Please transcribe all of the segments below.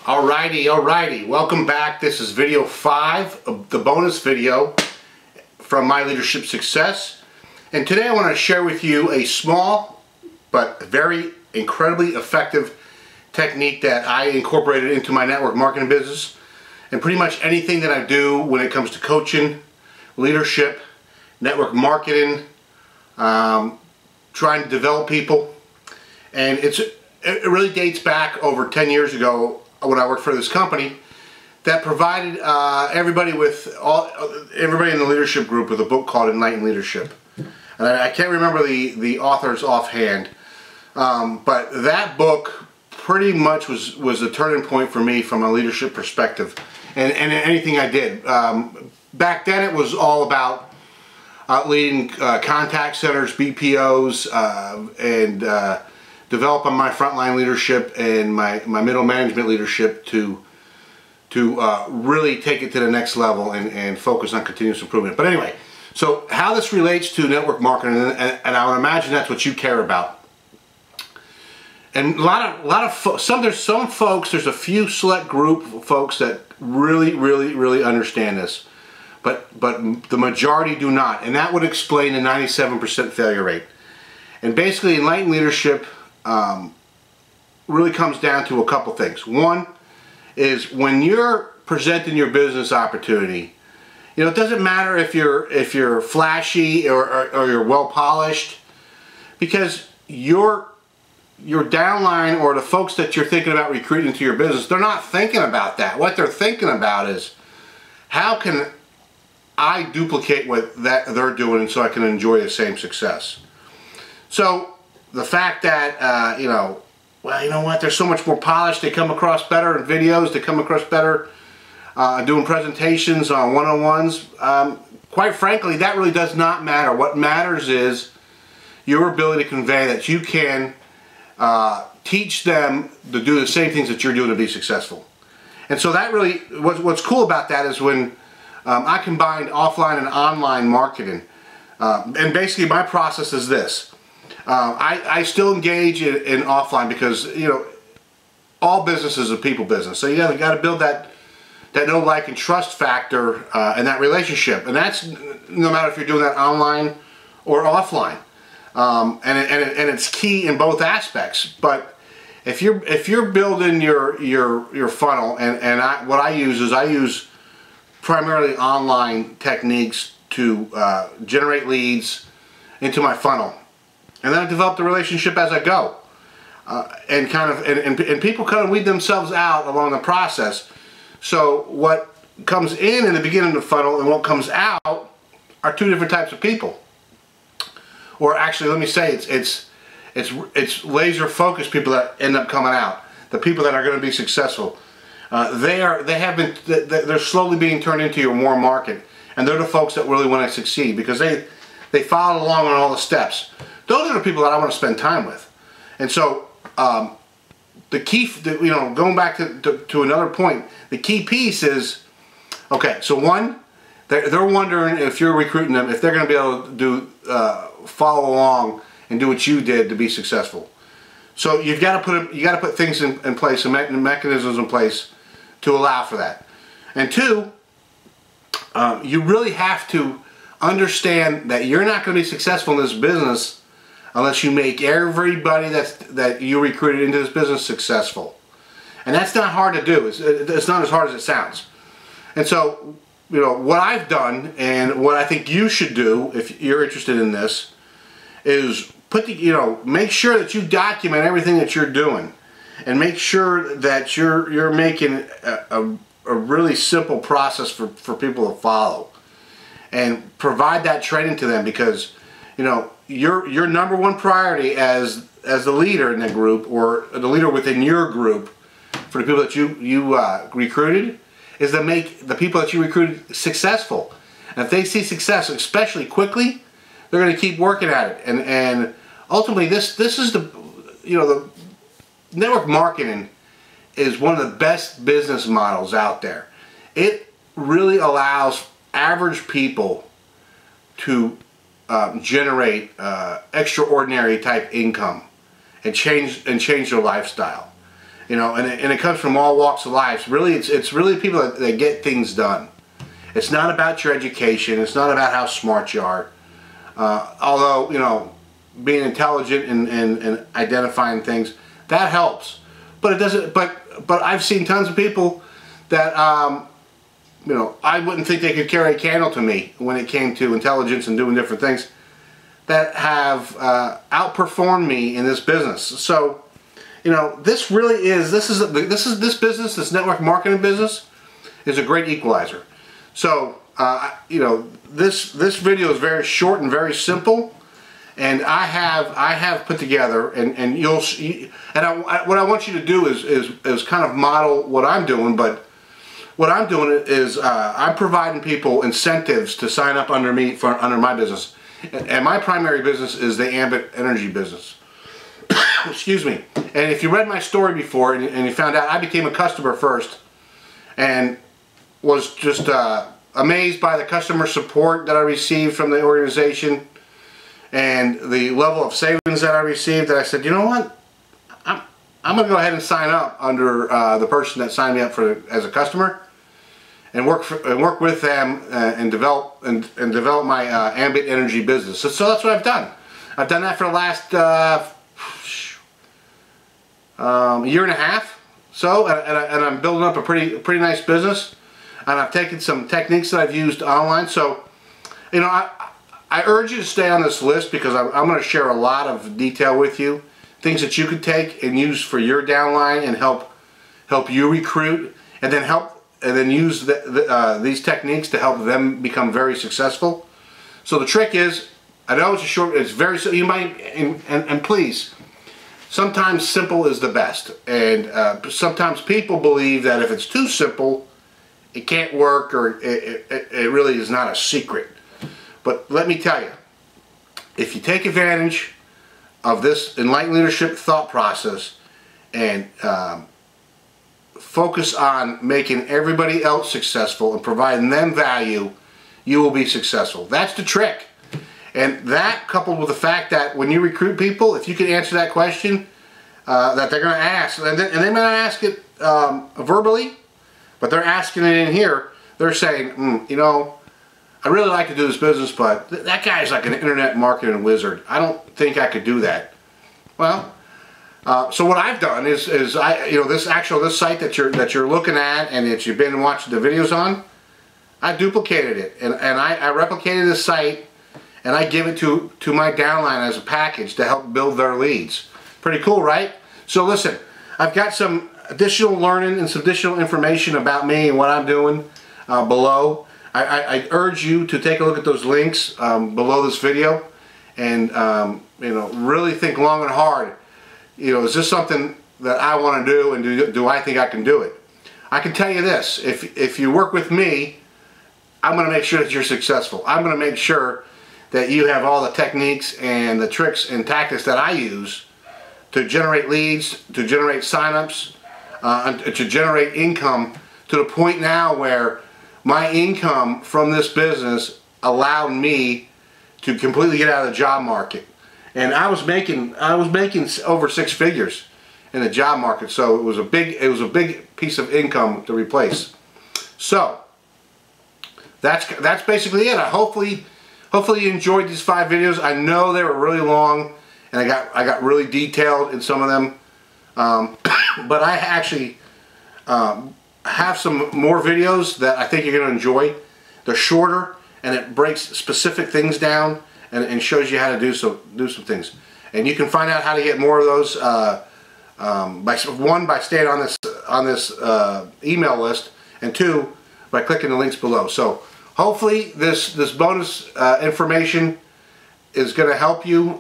Alrighty, welcome back. This is video 5 of the bonus video from My Leadership Success. And today I want to share with you a small but very incredibly effective technique that I incorporated into my network marketing business and pretty much anything that I do when it comes to coaching, leadership, network marketing, trying to develop people. And it really dates back over 10 years ago when I worked for this company that provided everybody in the leadership group with a book called Enlightened Leadership. And I can't remember the authors offhand, but that book pretty much was a turning point for me from a leadership perspective and anything I did. Back then it was all about leading contact centers, BPOs, and developing my frontline leadership and my middle management leadership to really take it to the next level and focus on continuous improvement. But anyway, so how this relates to network marketing, and I would imagine that's what you care about. And there's some folks, there's a few select group of folks that really understand this, but the majority do not, and that would explain the 97% failure rate. And basically, Enlightened Leadership really comes down to a couple things. One is when you're presenting your business opportunity, you know, it doesn't matter if you're flashy or you're well polished, because your downline or the folks that you're thinking about recruiting into your business, they're not thinking about that. What they're thinking about is, how can I duplicate what they're doing and so I can enjoy the same success? So the fact that, you know what, they're so much more polished, they come across better in videos, they come across better doing presentations on one-on-ones, quite frankly, that really does not matter. What matters is your ability to convey that you can teach them to do the same things that you're doing to be successful. And so that really, what's cool about that is when I combined offline and online marketing, and basically my process is this. I still engage in offline because, you know, all business is a people business. So you got to build that know, like, and trust factor and that relationship. And that's no matter if you're doing that online or offline. And it's key in both aspects. But if you're building your funnel, and what I use primarily online techniques to generate leads into my funnel. And then I develop the relationship as I go, and people kind of weed themselves out along the process. So what comes in the beginning of the funnel and what comes out are two different types of people. Or actually, let me say it's laser focused people that end up coming out. The people that are going to be successful. They're slowly being turned into your warm market, and they're the folks that really want to succeed because they followed along on all the steps. Those are the people that I want to spend time with. And so the key, you know, going back to another point, the key piece is, okay, so one, they're wondering if you're recruiting them, if they're going to be able to follow along and do what you did to be successful. So you got to put things in place and mechanisms in place to allow for that. And two, you really have to understand that you're not going to be successful in this business unless you make everybody that you recruited into this business successful. And that's not hard to do. It's not as hard as it sounds. And so, you know, what I've done and what I think you should do if you're interested in this is make sure that you document everything that you're doing, and make sure that you're making a really simple process for people to follow, and provide that training to them, because, you know, your number one priority as the leader in the group, or the leader within your group, for the people that you recruited, is to make the people that you recruited successful. And if they see success, especially quickly, they're going to keep working at it. And ultimately, this is the network marketing is one of the best business models out there. It really allows average people to generate extraordinary type income and change their lifestyle. You know, and it comes from all walks of life. Really, it's really people that get things done. It's not about your education. It's not about how smart you are. Although, you know, being intelligent and identifying things, that helps. But it doesn't. But I've seen tons of people that you know, I wouldn't think they could carry a candle to me when it came to intelligence and doing different things, that have outperformed me in this business. So, you know, this really is this business, this network marketing business, is a great equalizer. So, you know, this video is very short and very simple, and I have put together, and you'll see, and what I want you to do is kind of model what I'm doing, but what I'm doing is I'm providing people incentives to sign up under me under my business, and my primary business is the ambient energy business. Excuse me. And if you read my story before and you found out I became a customer first, and was just amazed by the customer support that I received from the organization and the level of savings that I received, that I said, you know what, I'm going to go ahead and sign up under the person that signed me up as a customer, and work with them and develop my ambient energy business. So that's what I've done. I've done that for the last year and a half. So, and I'm building up a pretty nice business, and I've taken some techniques that I've used online. So, you know, I urge you to stay on this list, because I'm going to share a lot of detail with you, things that you could take and use for your downline and help you recruit, and then use these techniques to help them become very successful. So the trick is, I know it's very, you might, and please, sometimes simple is the best, and sometimes people believe that if it's too simple, it can't work, or it really is not a secret. But let me tell you, if you take advantage of this Enlightened Leadership thought process and focus on making everybody else successful and providing them value, you will be successful. That's the trick. And that, coupled with the fact that when you recruit people, if you can answer that question that they're going to ask, and they may not ask it verbally, but they're asking it in here, they're saying, you know, I really like to do this business, but that guy's like an internet marketing wizard. I don't think I could do that. Well, so what I've done is you know, this site that you're looking at and that you've been watching the videos on, I duplicated it, and I replicated the site, and I give it to my downline as a package to help build their leads. Pretty cool, right? So listen, I've got some additional learning and some additional information about me and what I'm doing below. I urge you to take a look at those links below this video, and you know, really think long and hard. You know, is this something that I want to do, and do I think I can do it? I can tell you this: if you work with me, I'm going to make sure that you're successful. I'm going to make sure that you have all the techniques and the tricks and tactics that I use to generate leads, to generate signups, to generate income, to the point now where my income from this business allowed me to completely get out of the job market. And I was making over 6 figures in the job market, so it was a big piece of income to replace. So that's basically it. Hopefully you enjoyed these 5 videos. I know they were really long, and I got really detailed in some of them, but I actually have some more videos that I think you're going to enjoy. They're shorter, and it breaks specific things down and shows you how to do some things. And you can find out how to get more of those by staying on this email list, and 2, by clicking the links below. So hopefully this bonus information is going to help you.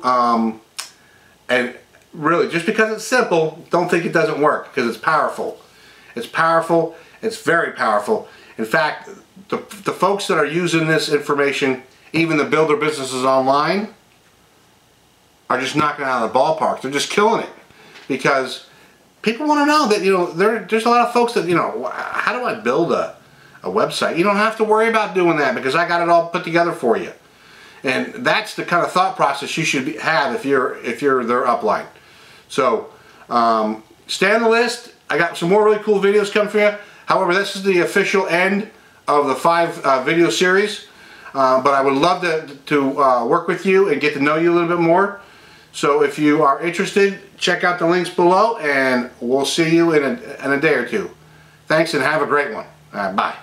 And really, just because it's simple, don't think it doesn't work, because it's powerful. It's powerful. It's very powerful. In fact, the folks that are using this information, even to build their businesses online, are just knocking it out of the ballpark. They're just killing it, because people want to know that, you know, there's a lot of folks that, you know, how do I build a website? You don't have to worry about doing that, because I got it all put together for you. And that's the kind of thought process you should have if you're their upline. So stay on the list. I got some more really cool videos coming for you. However, this is the official end of the 5 video series. But I would love to work with you and get to know you a little bit more. So if you are interested, check out the links below, and we'll see you in a day or two. Thanks, and have a great one. Bye.